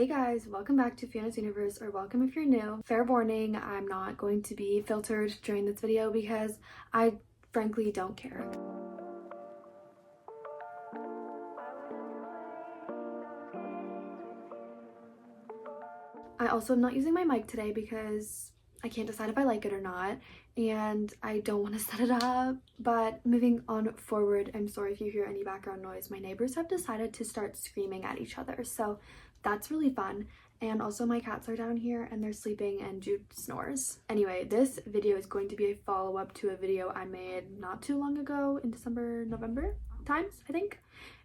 Hey guys, welcome back to Fiona's Universe, or welcome if you're new. Fair warning, I'm not going to be filtered during this video because I frankly don't care. I also am not using my mic today because I can't decide if I like it or not, and I don't want to set it up. But moving on forward, I'm sorry if you hear any background noise. My neighbors have decided to start screaming at each other, so that's really fun. And also my cats are down here and they're sleeping and Jude snores. Anyway, this video is going to be a follow-up to a video I made not too long ago in December, November times, I think.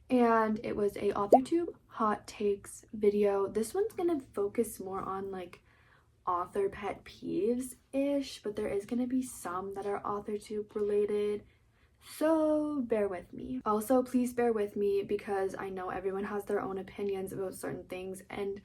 And it was a AuthorTube hot takes video. This one's gonna focus more on like author pet peeves-ish, but there is gonna be some that are AuthorTube related, so bear with me. Also, please bear with me because I know everyone has their own opinions about certain things, and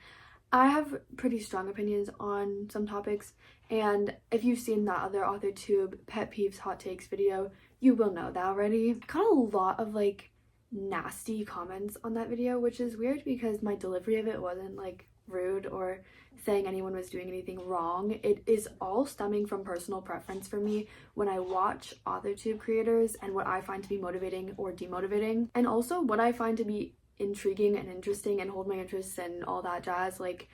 I have pretty strong opinions on some topics, and if you've seen that other AuthorTube pet peeves hot takes video, you will know that already. I got a lot of like nasty comments on that video, which is weird because my delivery of it wasn't like rude or saying anyone was doing anything wrong. It is all stemming from personal preference for me when I watch AuthorTube creators and what I find to be motivating or demotivating, and also what I find to be intriguing and interesting and hold my interest and all that jazz. Like,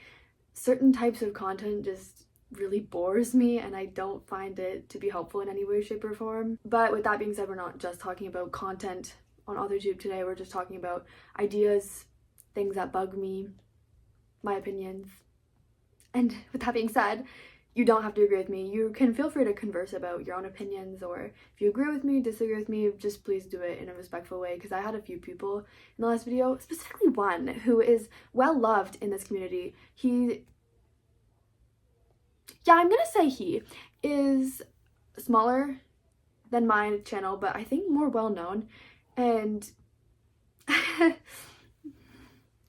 certain types of content just really bores me and I don't find it to be helpful in any way, shape, or form. But with that being said, we're not just talking about content on AuthorTube today. We're just talking about ideas, things that bug me, my opinions. And with that being said, you don't have to agree with me. You can feel free to converse about your own opinions, or if you agree with me, disagree with me, just please do it in a respectful way, because I had a few people in the last video, specifically one who is well loved in this community. I'm gonna say he is smaller than my channel, but I think more well known, and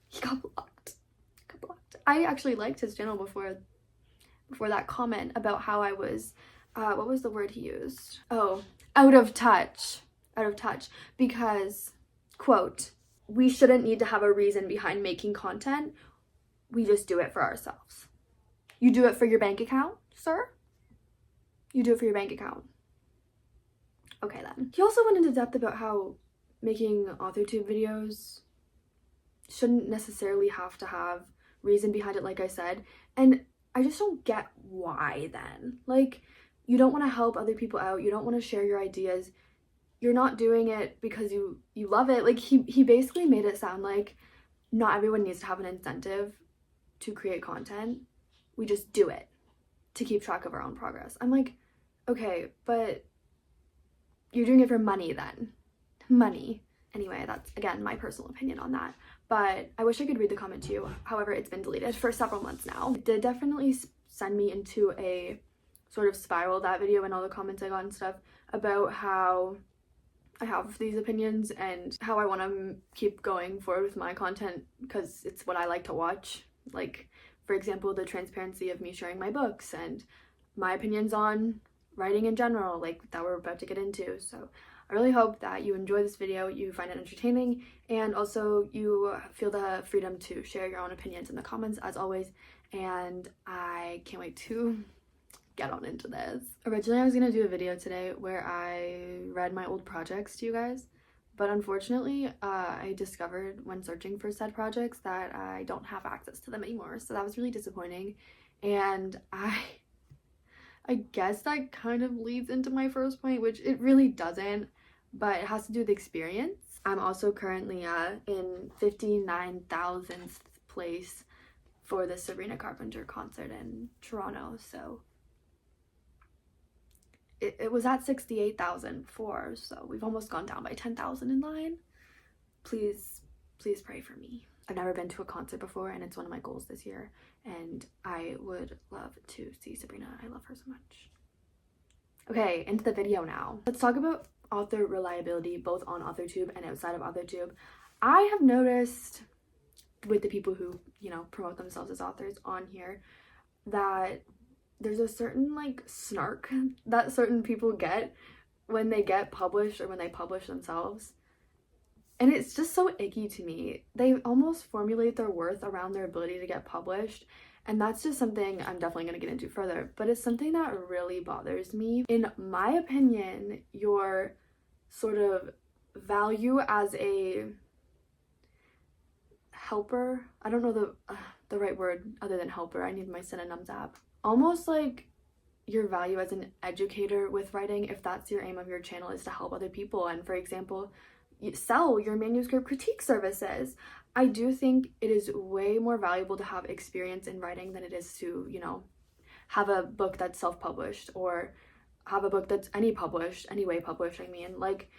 he got blocked. I actually liked his channel before that comment about how I was, what was the word he used? Oh, out of touch, because, quote, we shouldn't need to have a reason behind making content. We just do it for ourselves. You do it for your bank account, sir? You do it for your bank account. Okay then. He also went into depth about how making AuthorTube videos shouldn't necessarily have to have reason behind it, like I said, and I just don't get why then. Like, you don't want to help other people out, you don't want to share your ideas, you're not doing it because you love it. Like, he basically made it sound like not everyone needs to have an incentive to create content, we just do it to keep track of our own progress. I'm like, okay, but you're doing it for money then. Money. Anyway, that's again my personal opinion on that, but I wish I could read the comment to you. However, it's been deleted for several months now. It did definitely send me into a sort of spiral, that video, and all the comments I got and stuff about how I have these opinions and how I want to keep going forward with my content because it's what I like to watch. Like, for example, the transparency of me sharing my books and my opinions on writing in general, like that we're about to get into. So I really hope that you enjoy this video, you find it entertaining, and also you feel the freedom to share your own opinions in the comments, as always, and I can't wait to get on into this. Originally, I was gonna do a video today where I read my old projects to you guys, but unfortunately, I discovered when searching for said projects that I don't have access to them anymore, so that was really disappointing, and I guess that kind of leads into my first point, which it really doesn't, but it has to do with experience. I'm also currently in 59,000th place for the Sabrina Carpenter concert in Toronto, so it was at 68,000 before, so we've almost gone down by 10,000 in line. Please pray for me. I've never been to a concert before, and it's one of my goals this year, and I would love to see Sabrina. I love her so much. Okay, into the video now. Let's talk about author reliability, both on AuthorTube and outside of AuthorTube. I have noticed with the people who, you know, promote themselves as authors on here that there's a certain like snark that certain people get when they get published or when they publish themselves. And it's just so icky to me. They almost formulate their worth around their ability to get published. And that's just something I'm definitely going to get into further. But it's something that really bothers me. In my opinion, your sort of value as a helper, I don't know the right word other than helper. I need my synonyms app. Almost like your value as an educator with writing, if that's your aim of your channel, is to help other people. And for example, sell your manuscript critique services. I do think it is way more valuable to have experience in writing than it is to, you know, have a book that's self-published or have a book that's any way published. I mean, like,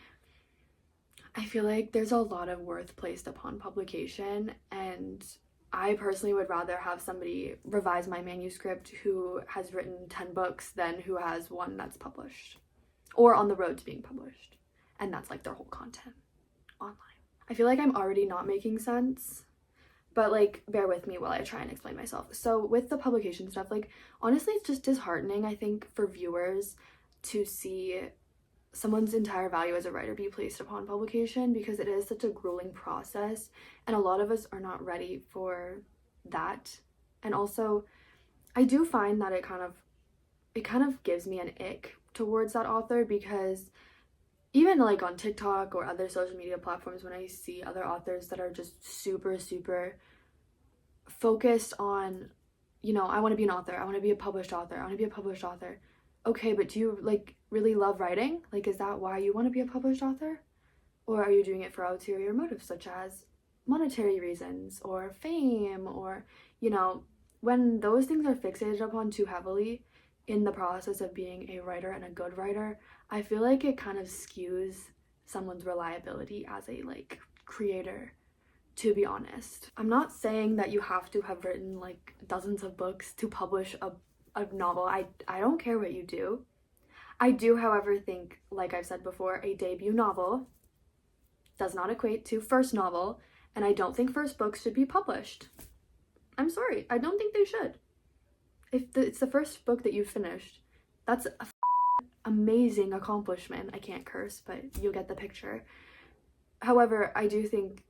I feel like there's a lot of worth placed upon publication, and I personally would rather have somebody revise my manuscript who has written 10 books than who has one that's published or on the road to being published, and that's like their whole content online. I feel like I'm already not making sense, but like bear with me while I try and explain myself. So with the publication stuff, like honestly it's just disheartening, I think, for viewers to see someone's entire value as a writer be placed upon publication, because it is such a grueling process and a lot of us are not ready for that. And also I do find that it kind of gives me an ick towards that author, because even like on TikTok or other social media platforms, when I see other authors that are just super focused on, you know, I want to be an author, I want to be a published author, I want to be a published author. Okay, but do you like really love writing? Like, is that why you want to be a published author? Or are you doing it for ulterior motives such as monetary reasons or fame? Or, you know, when those things are fixated upon too heavily in the process of being a writer and a good writer, I feel like it kind of skews someone's reliability as a like creator, to be honest. I'm not saying that you have to have written like dozens of books to publish a novel. I don't care what you do. I do, however, think, like I've said before, a debut novel does not equate to first novel, and I don't think first books should be published. I'm sorry, I don't think they should. If it's the first book that you've finished, that's a amazing accomplishment. I can't curse, but you'll get the picture. However, I do think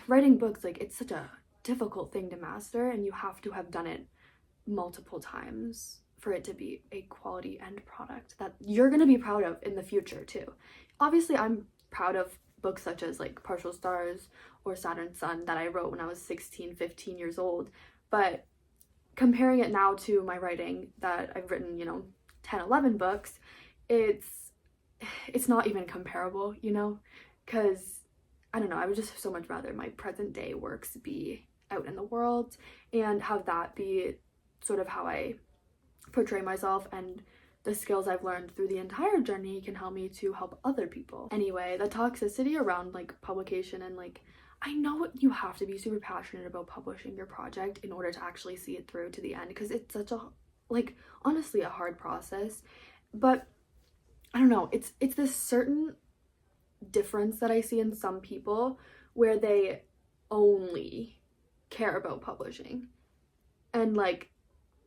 writing books, like, it's such a difficult thing to master, and you have to have done it multiple times for it to be a quality end product that you're going to be proud of in the future too. Obviously, I'm proud of books such as like Partial Stars or Saturn's Sun that I wrote when I was 16, 15 years old, but comparing it now to my writing that I've written, you know, 10, 11 books, it's not even comparable, you know, because I don't know, I would just so much rather my present day works be out in the world and have that be sort of how I portray myself, and the skills I've learned through the entire journey can help me to help other people. Anyway, the toxicity around like publication, and like, I know you have to be super passionate about publishing your project in order to actually see it through to the end, because it's such a, like, honestly a hard process. But I don't know, it's this certain difference that I see in some people where they only care about publishing, and like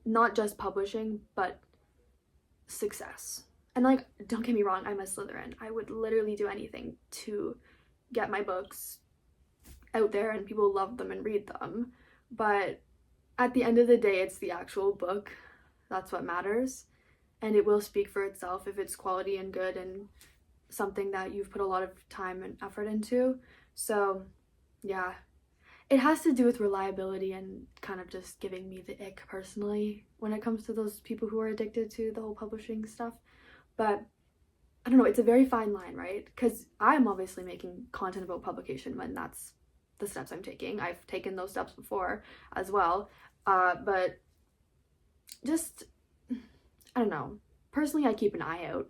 not just publishing but success. And like, don't get me wrong, I'm a Slytherin. I would literally do anything to get my books out there and people love them and read them, but at the end of the day, it's the actual book that's what matters, and it will speak for itself if it's quality and good and something that you've put a lot of time and effort into. So yeah, it has to do with reliability and kind of just giving me the ick personally when it comes to those people who are addicted to the whole publishing stuff. But I don't know, it's a very fine line, right? Because I'm obviously making content about publication when that's the steps I'm taking. I've taken those steps before as well, but just, I don't know, personally I keep an eye out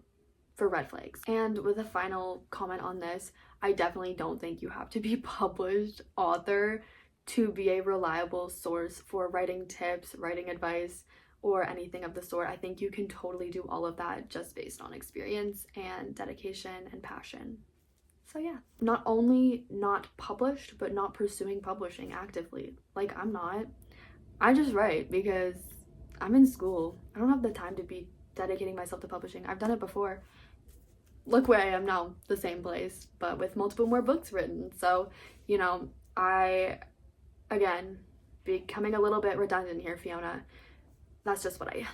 for red flags. And with a final comment on this, I definitely don't think you have to be a published author to be a reliable source for writing tips, writing advice, or anything of the sort. I think you can totally do all of that just based on experience and dedication and passion. So yeah, not only not published, but not pursuing publishing actively. Like, I'm not. I just write because I'm in school. I don't have the time to be dedicating myself to publishing. I've done it before. look where I am now, the same place, but with multiple more books written. So, you know, again, becoming a little bit redundant here, Fiona. That's just what I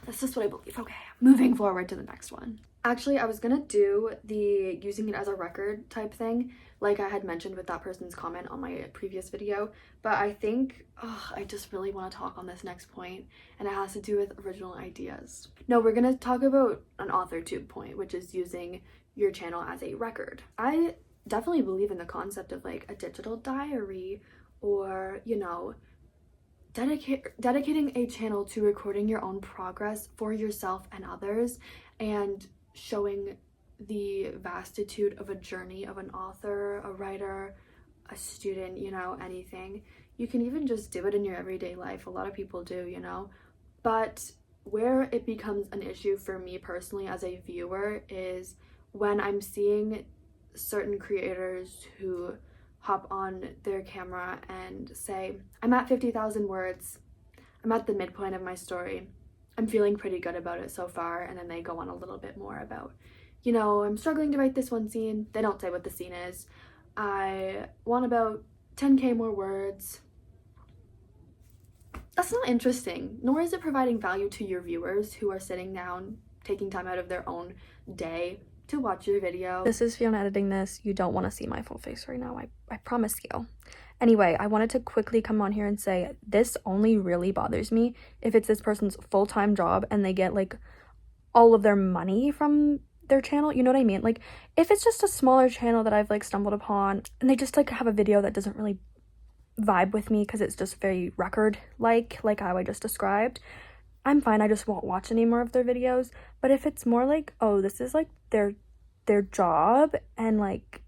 believe. Okay, moving forward to the next one. Actually, I was gonna do the using it as a record type thing, like I had mentioned with that person's comment on my previous video, but I think I just really want to talk on this next point, and it has to do with original ideas. No, we're gonna talk about an authortube point, which is using your channel as a record. I definitely believe in the concept of like a digital diary, or, you know, dedicating a channel to recording your own progress for yourself and others, and showing the vastitude of a journey of an author, a writer, a student, you know, anything. You can even just do it in your everyday life. A lot of people do, you know. But where it becomes an issue for me personally as a viewer is when I'm seeing certain creators who hop on their camera and say, I'm at 50,000 words, I'm at the midpoint of my story, I'm feeling pretty good about it so far, and then they go on a little bit more about, you know, I'm struggling to write this one scene. They don't say what the scene is. I want about 10k more words. That's not interesting, nor is it providing value to your viewers who are sitting down, taking time out of their own day to watch your video. This is Fiona editing this. You don't want to see my full face right now, I promise you. Anyway, I wanted to quickly come on here and say this only really bothers me if it's this person's full-time job and they get like all of their money from their channel, you know what I mean? Like if it's just a smaller channel that I've like stumbled upon and they just like have a video that doesn't really vibe with me because it's just very record like how I just described, I'm fine. I just won't watch any more of their videos. But if it's more like, oh, this is like their job and like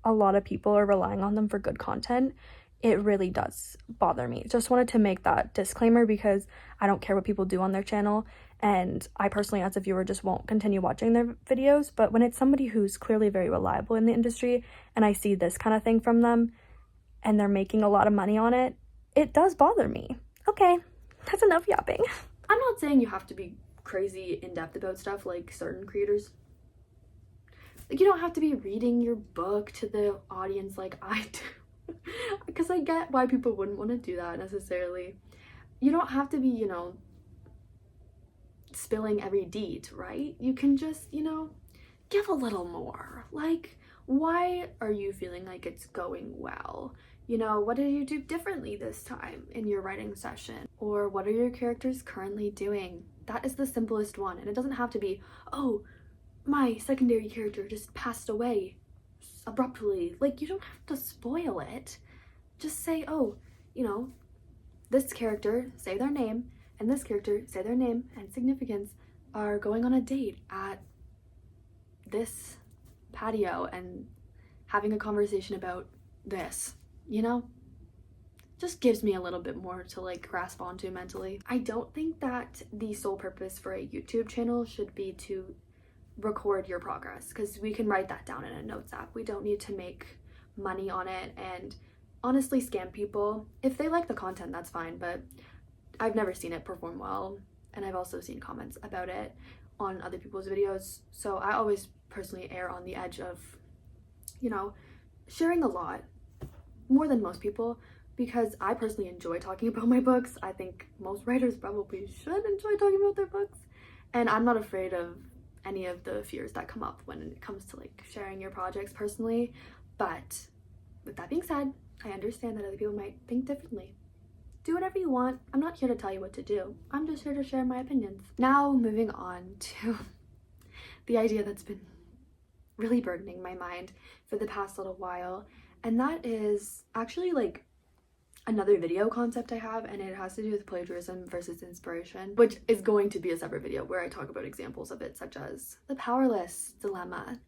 a lot of people are relying on them for good content, it really does bother me. Just wanted to make that disclaimer because I don't care what people do on their channel, and I personally as a viewer just won't continue watching their videos. But when it's somebody who's clearly very reliable in the industry and I see this kind of thing from them and they're making a lot of money on it, it does bother me. Okay, that's enough yapping. I'm not saying you have to be crazy in-depth about stuff like certain creators. Like, you don't have to be reading your book to the audience like I do. Because I get why people wouldn't want to do that necessarily. You don't have to be, you know, spilling every deed, right? You can just, you know, give a little more. Like, why are you feeling like it's going well? You know, what did you do differently this time in your writing session? Or what are your characters currently doing? That is the simplest one. And it doesn't have to be, oh, my secondary character just passed away abruptly. Like, you don't have to spoil it. Just say, oh, you know, this character, say their name, and this character, say their name and significance, are going on a date at this patio and having a conversation about this, you know? Just gives me a little bit more to like grasp onto mentally. I don't think that the sole purpose for a YouTube channel should be to record your progress, because we can write that down in a notes app. We don't need to make money on it and honestly scam people. If they like the content, that's fine, but I've never seen it perform well, and I've also seen comments about it on other people's videos. So I always personally err on the edge of, you know, sharing a lot more than most people, because I personally enjoy talking about my books. I think most writers probably should enjoy talking about their books, and I'm not afraid of any of the fears that come up when it comes to like sharing your projects personally. But with that being said, I understand that other people might think differently. Do whatever you want. I'm not here to tell you what to do. I'm just here to share my opinions. Now moving on to the idea that's been really burdening my mind for the past little while, and that is actually like another video concept I have, and it has to do with plagiarism versus inspiration, which is going to be a separate video where I talk about examples of it, such as the powerless dilemma.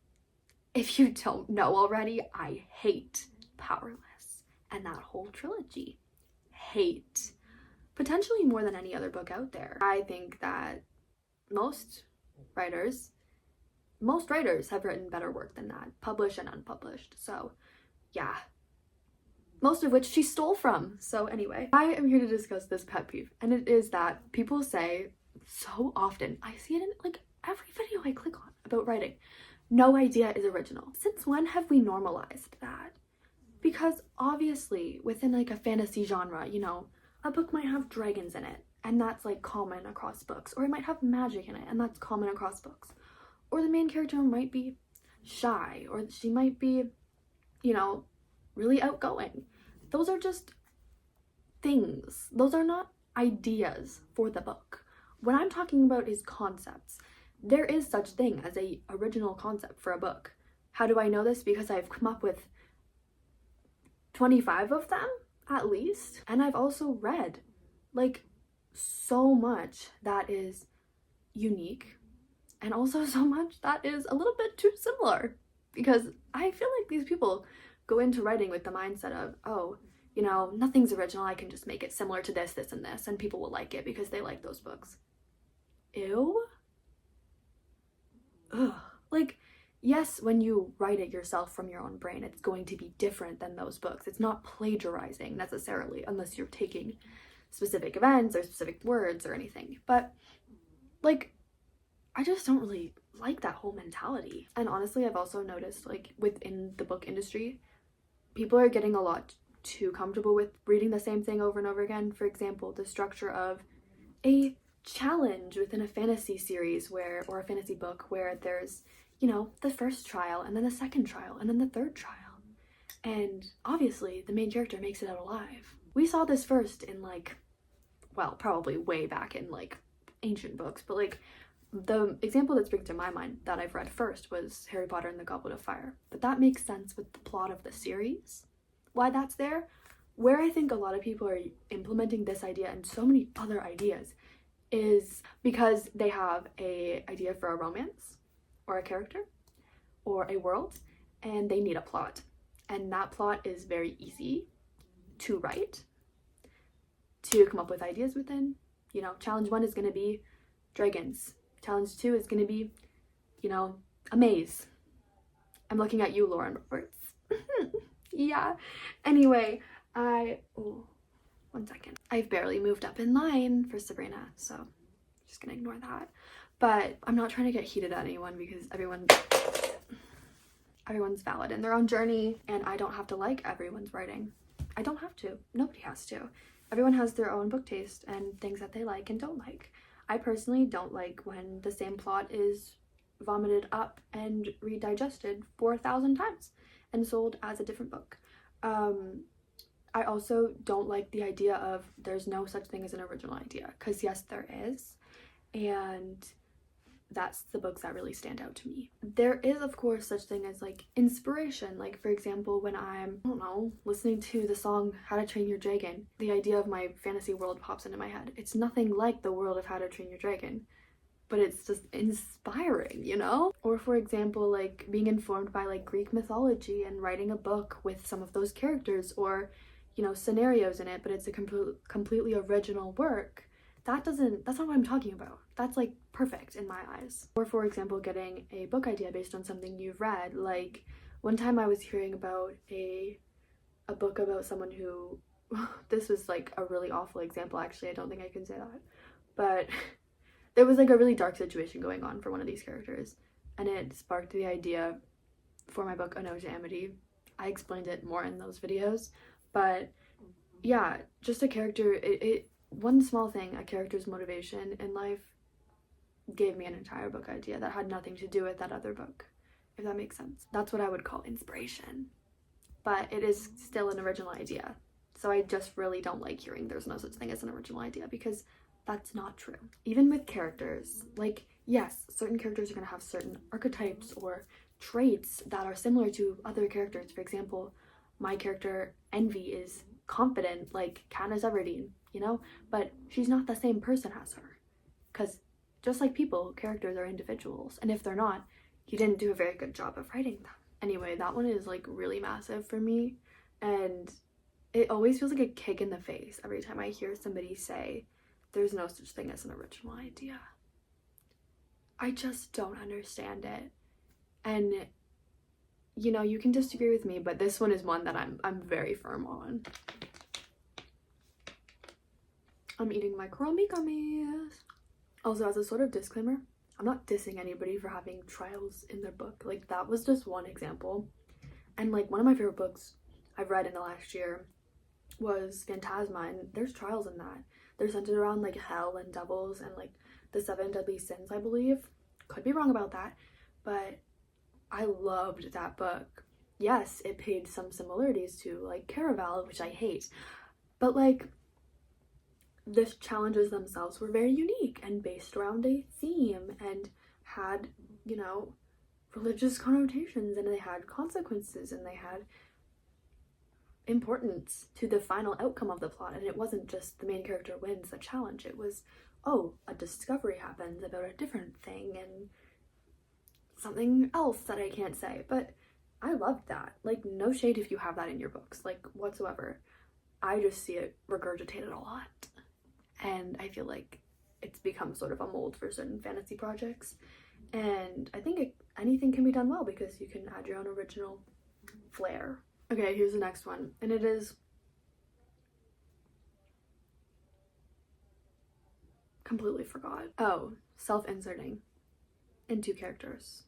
If you don't know already, I hate Powerless and that whole trilogy. Hate. Potentially more than any other book out there. I think that most writers have written better work than that, published and unpublished. So yeah, most of which she stole from. So anyway, I am here to discuss this pet peeve, and it is that people say so often, I see it in like every video I click on about writing, no idea is original. Since when have we normalized that? Because obviously within like a fantasy genre, you know, a book might have dragons in it, and that's like common across books, or it might have magic in it, and that's common across books, or the main character might be shy, or she might be, you know, really outgoing. Those are just things. Those are not ideas for the book. What I'm talking about is concepts. There is such thing as a original concept for a book. How do I know this? Because I've come up with 25 of them at least, and I've also read like so much that is unique, and also so much that is a little bit too similar, because I feel like these people go into writing with the mindset of, oh, you know, nothing's original, I can just make it similar to this, this, and this, and people will like it because they like those books. Ew. Ugh. Like, yes, when you write it yourself from your own brain, it's going to be different than those books. It's not plagiarizing necessarily, unless you're taking specific events or specific words or anything. But, like, I just don't really like that whole mentality. And honestly, I've also noticed, like, within the book industry, people are getting a lot too comfortable with reading the same thing over and over again. For example, the structure of a challenge within a fantasy series or a fantasy book where there's, you know, the first trial and then the second trial and then the third trial. And obviously the main character makes it out alive. We saw this first in like, well, probably way back in like ancient books, but like the example that springs to my mind that I've read first was Harry Potter and the Goblet of Fire. But that makes sense with the plot of the series, why that's there. Where I think a lot of people are implementing this idea and so many other ideas is because they have a idea for a romance or a character or a world, and they need a plot, and that plot is very easy to write, to come up with ideas within. You know, challenge 1 is going to be dragons, challenge 2 is going to be, you know, a maze. I'm looking at you, Lauren Roberts. Yeah, anyway, one second. I've barely moved up in line for Sabrina, so I'm just gonna ignore that. But I'm not trying to get heated at anyone, because everyone's valid in their own journey, and I don't have to like everyone's writing. I don't have to. Nobody has to. Everyone has their own book taste and things that they like and don't like. I personally don't like when the same plot is vomited up and redigested 4,000 times and sold as a different book. I also don't like the idea of there's no such thing as an original idea, because yes, there is, and that's the books that really stand out to me. There is, of course, such thing as like inspiration. Like, for example, when I'm, I don't know, listening to the song How to Train Your Dragon, the idea of my fantasy world pops into my head. It's nothing like the world of How to Train Your Dragon, but it's just inspiring, you know? Or for example, like being informed by like Greek mythology and writing a book with some of those characters, or, you know, scenarios in it, but it's a completely original work. That's not what I'm talking about. That's like perfect in my eyes. Or for example, getting a book idea based on something you've read. Like one time I was hearing about a book about someone who, this was like a really awful example, actually, I don't think I can say that, but there was like a really dark situation going on for one of these characters, and it sparked the idea for my book, An Ode to Amity. I explained it more in those videos, but yeah, just a character, one small thing, a character's motivation in life, gave me an entire book idea that had nothing to do with that other book, if that makes sense. That's what I would call inspiration, but it is still an original idea. So I just really don't like hearing there's no such thing as an original idea, because that's not true. Even with characters, like, yes, certain characters are going to have certain archetypes or traits that are similar to other characters. For example, my character Envy is confident like Katniss Everdeen, you know, but she's not the same person as her, because just like people, characters are individuals, and if they're not, you didn't do a very good job of writing them. Anyway, that one is like really massive for me, and it always feels like a kick in the face every time I hear somebody say there's no such thing as an original idea. I just don't understand it. And you know, you can disagree with me, but this one is one that I'm very firm on. I'm eating my crummy gummies. Also, as a sort of disclaimer, I'm not dissing anybody for having trials in their book. Like, that was just one example. And like, one of my favorite books I've read in the last year was Phantasma, and there's trials in that. They're centered around like hell and devils and like the 7 deadly sins, I believe. Could be wrong about that, but I loved that book. Yes, it paid some similarities to like Caraval, which I hate, but like the challenges themselves were very unique and based around a theme and had, you know, religious connotations, and they had consequences, and they had importance to the final outcome of the plot. And it wasn't just the main character wins the challenge, it was, oh, a discovery happens about a different thing and something else that I can't say. But I loved that. Like, no shade if you have that in your books, like, whatsoever. I just see it regurgitated a lot, and I feel like it's become sort of a mold for certain fantasy projects. And I think anything can be done well because you can add your own original flair. Okay, here's the next one, and it is completely forgot. Oh, self-inserting into characters,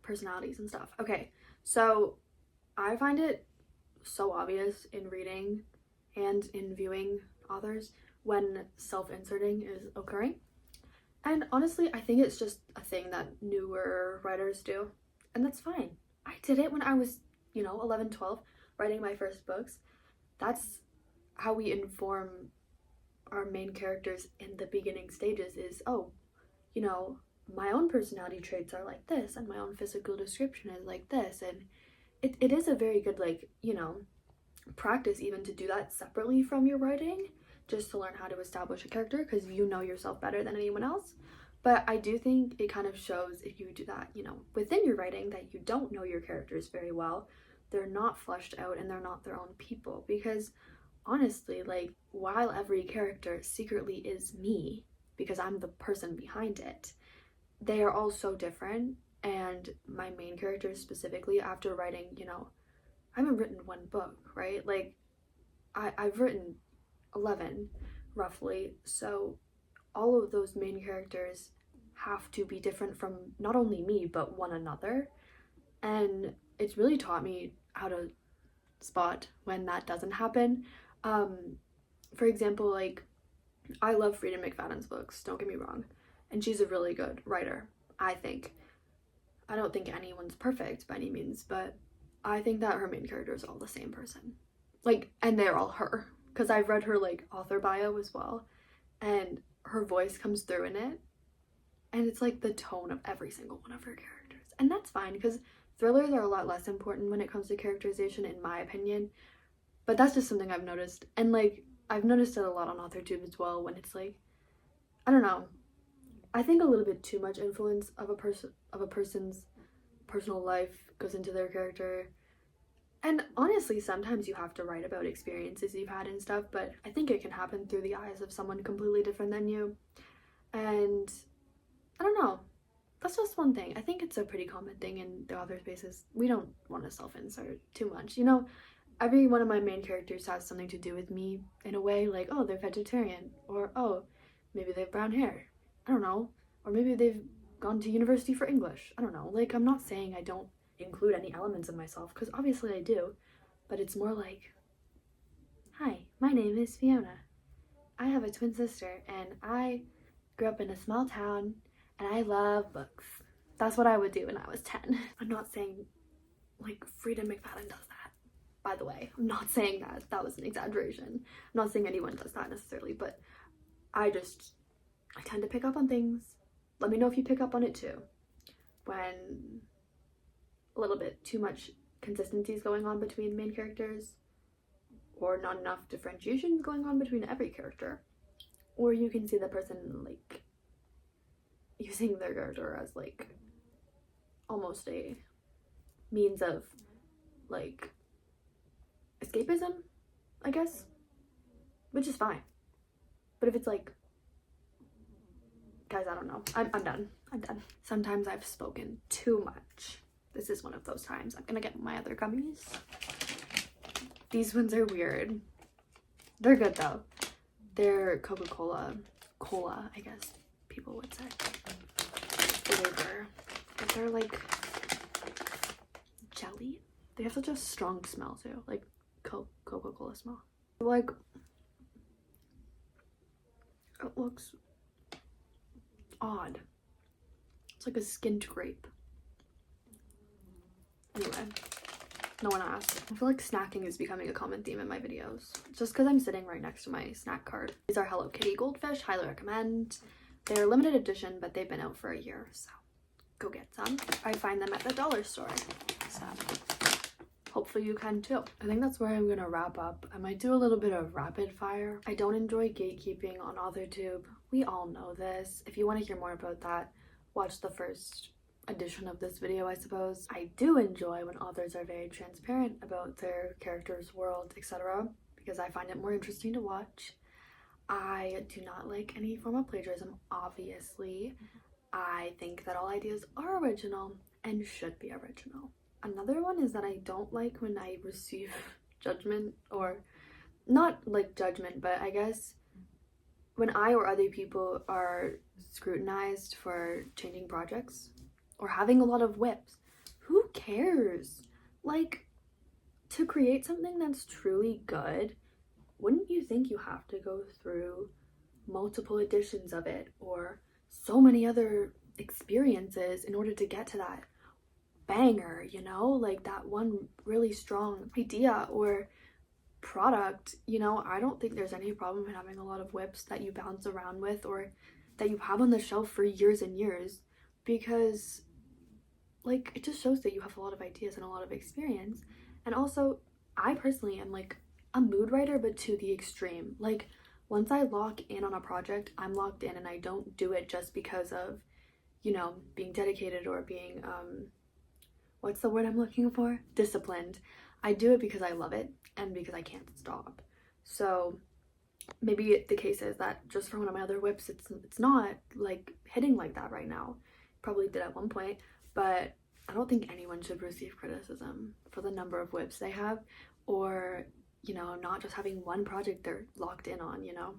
personalities and stuff. Okay, so I find it so obvious in reading and in viewing authors when self-inserting is occurring. And honestly, I think it's just a thing that newer writers do, and that's fine. I did it when I was, 11, 12, writing my first books. That's how we inform our main characters in the beginning stages is, oh, my own personality traits are like this, and my own physical description is like this. And it is a very good, practice even to do that separately from your writing, just to learn how to establish a character, because you know yourself better than anyone else. But I do think it kind of shows, if you do that, within your writing, that you don't know your characters very well. They're not fleshed out, and they're not their own people. Because honestly, while every character secretly is me, because I'm the person behind it, they are all so different. And my main characters specifically, after writing, I haven't written one book, right? I've written 11 roughly, so all of those main characters have to be different from not only me but one another. And it's really taught me how to spot when that doesn't happen. For example, I love Frida McFadden's books, don't get me wrong, and she's a really good writer, I think. I don't think anyone's perfect by any means, but I think that her main characters are all the same person, and they're all her, because I've read her author bio as well, and her voice comes through in it, and it's the tone of every single one of her characters. And that's fine, because thrillers are a lot less important when it comes to characterization, in my opinion. But that's just something I've noticed, and I've noticed it a lot on authortube as well, when it's I don't know, I think a little bit too much influence of a person's personal life goes into their character. And honestly, sometimes you have to write about experiences you've had and stuff, but I think it can happen through the eyes of someone completely different than you. And I don't know, that's just one thing. I think it's a pretty common thing in the author spaces. We don't want to self-insert too much. Every one of my main characters has something to do with me in a way, oh, they're vegetarian, or oh, maybe they have brown hair. I don't know. Or maybe they've gone to university for English. I don't know. I'm not saying I don't include any elements of myself, because obviously I do, but it's more hi, my name is Fiona. I have a twin sister, and I grew up in a small town, and I love books. That's what I would do when I was 10. I'm not saying Frida McFadden does that, by the way. I'm not saying that. That was an exaggeration. I'm not saying anyone does that necessarily, but I tend to pick up on things. Let me know if you pick up on it too. When a little bit too much consistency is going on between main characters, or not enough differentiation is going on between every character. Or you can see the person using their character as almost a means of escapism, I guess, which is fine. But if it's guys, I don't know. I'm done. I'm done. Sometimes I've spoken too much. This is one of those times. I'm gonna get my other gummies. These ones are weird. They're good though. They're Coca-Cola. Cola, I guess people would say. flavor. But they're like jelly. They have such a strong smell too, like Coca-Cola smell. Like, it looks odd. It's like a skinned grape. Anyway, no one asked. I feel like snacking is becoming a common theme in my videos, just because I'm sitting right next to my snack cart. These are Hello Kitty goldfish, highly recommend. They're limited edition, but they've been out for a year, so go get some. I find them at the dollar store, so hopefully you can too. I think that's where I'm gonna wrap up. I might do a little bit of rapid fire. I don't enjoy gatekeeping on AuthorTube. We all know this. If you want to hear more about that, watch the first edition of this video, I suppose. I do enjoy when authors are very transparent about their character's world, etc., because I find it more interesting to watch. I do not like any form of plagiarism, obviously. I think that all ideas are original and should be original. Another one is that I don't like when I receive judgment, or not like judgment, but I guess when I or other people are scrutinized for changing projects or having a lot of whips. Who cares? Like, to create something that's truly good, wouldn't you think you have to go through multiple editions of it or so many other experiences in order to get to that banger, you know, like that one really strong idea or product? You know, I don't think there's any problem in having a lot of whips that you bounce around with or that you have on the shelf for years and years, because like it just shows that you have a lot of ideas and a lot of experience. And also, I personally am like a mood writer, but to the extreme. Like, once I lock in on a project, I'm locked in, and I don't do it just because of, you know, being dedicated or being what's the word I'm looking for? Disciplined. I do it because I love it and because I can't stop. So maybe the case is that just for one of my other whips, it's not like hitting like that right now. Probably did at one point, but I don't think anyone should receive criticism for the number of whips they have, or, you know, not just having one project they're locked in on, you know.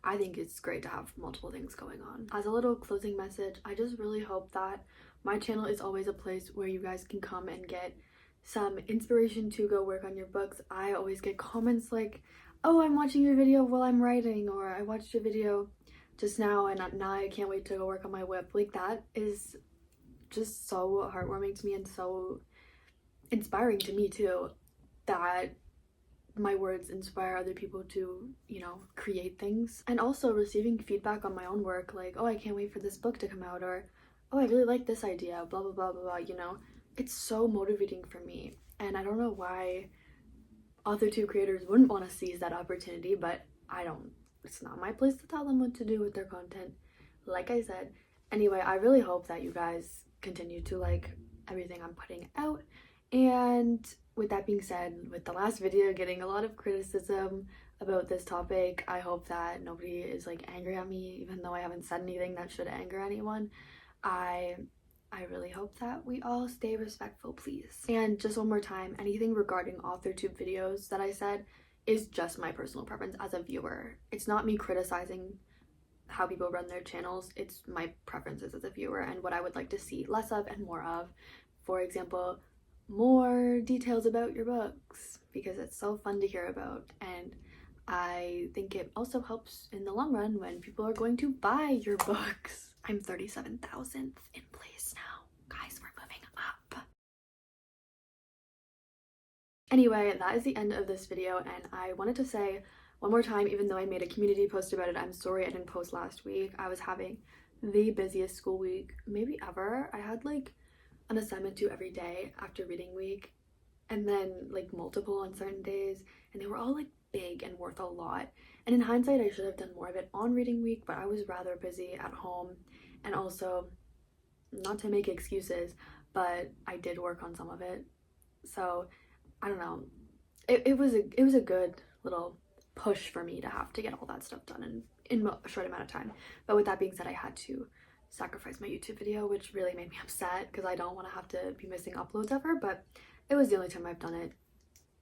I think it's great to have multiple things going on. As a little closing message, I just really hope that my channel is always a place where you guys can come and get some inspiration to go work on your books. I always get comments like, oh, I'm watching your video while I'm writing, or I watched your video just now and now I can't wait to go work on my whip. Like, that is just so heartwarming to me and so inspiring to me too, that my words inspire other people to, you know, create things. And also receiving feedback on my own work, like, oh, I can't wait for this book to come out, or oh, I really like this idea, blah blah blah blah blah, you know. It's so motivating for me, and I don't know why AuthorTube creators wouldn't want to seize that opportunity, but I don't. It's not my place to tell them what to do with their content, like I said. Anyway, I really hope that you guys continue to like everything I'm putting out. And with that being said, with the last video getting a lot of criticism about this topic, I hope that nobody is like angry at me, even though I haven't said anything that should anger anyone. I really hope that we all stay respectful, please. And just one more time, anything regarding AuthorTube videos that I said is just my personal preference as a viewer. It's not me criticizing how people run their channels. It's my preferences as a viewer and what I would like to see less of and more of. For example, more details about your books, because it's so fun to hear about, and I think it also helps in the long run when people are going to buy your books. I'm 37,000th in place now. Guys, we're moving up. Anyway, that is the end of this video, and I wanted to say one more time, even though I made a community post about it, I'm sorry I didn't post last week. I was having the busiest school week maybe ever. I had like an assignment due every day after reading week, and then like multiple on certain days, and they were all like big and worth a lot. And in hindsight, I should have done more of it on reading week, but I was rather busy at home. And also, not to make excuses, but I did work on some of it, so I don't know, it was a good little push for me to have to get all that stuff done in a short amount of time. But with that being said, I had to sacrifice my YouTube video, which really made me upset because I don't want to have to be missing uploads ever, but it was the only time I've done it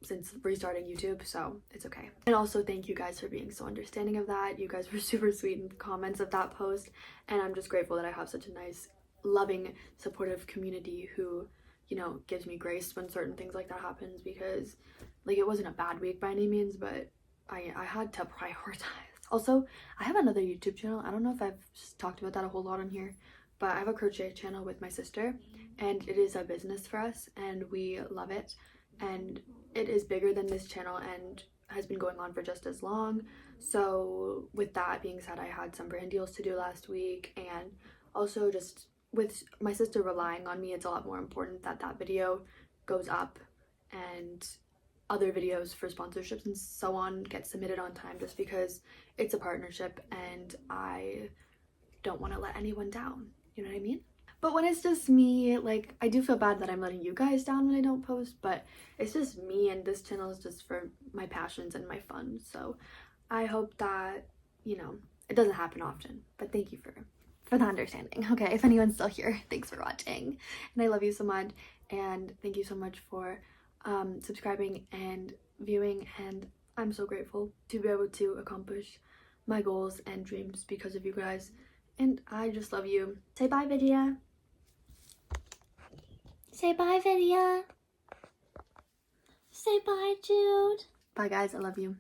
since restarting YouTube, so it's okay. And also, thank you guys for being so understanding of that. You guys were super sweet in the comments of that post, and I'm just grateful that I have such a nice loving, supportive community who, you know, gives me grace when certain things like that happens, because like it wasn't a bad week by any means, but I had to prioritize. Also, I have another YouTube channel. I don't know if I've talked about that a whole lot on here, but I have a crochet channel with my sister, and it is a business for us and we love it, and it is bigger than this channel and has been going on for just as long. So with that being said, I had some brand deals to do last week, and also just with my sister relying on me, it's a lot more important that that video goes up and other videos for sponsorships and so on get submitted on time, just because it's a partnership and I don't want to let anyone down, you know what I mean? But when it's just me, like, I do feel bad that I'm letting you guys down when I don't post, but it's just me, and this channel is just for my passions and my fun. So I hope that, you know, it doesn't happen often, but thank you for the understanding. Okay, if anyone's still here, thanks for watching, and I love you so much, and thank you so much for subscribing and viewing, and I'm so grateful to be able to accomplish my goals and dreams because of you guys, and I just love you. Say bye, Vidya. Say bye, Vidya. Say bye, Jude. Bye, guys. I love you.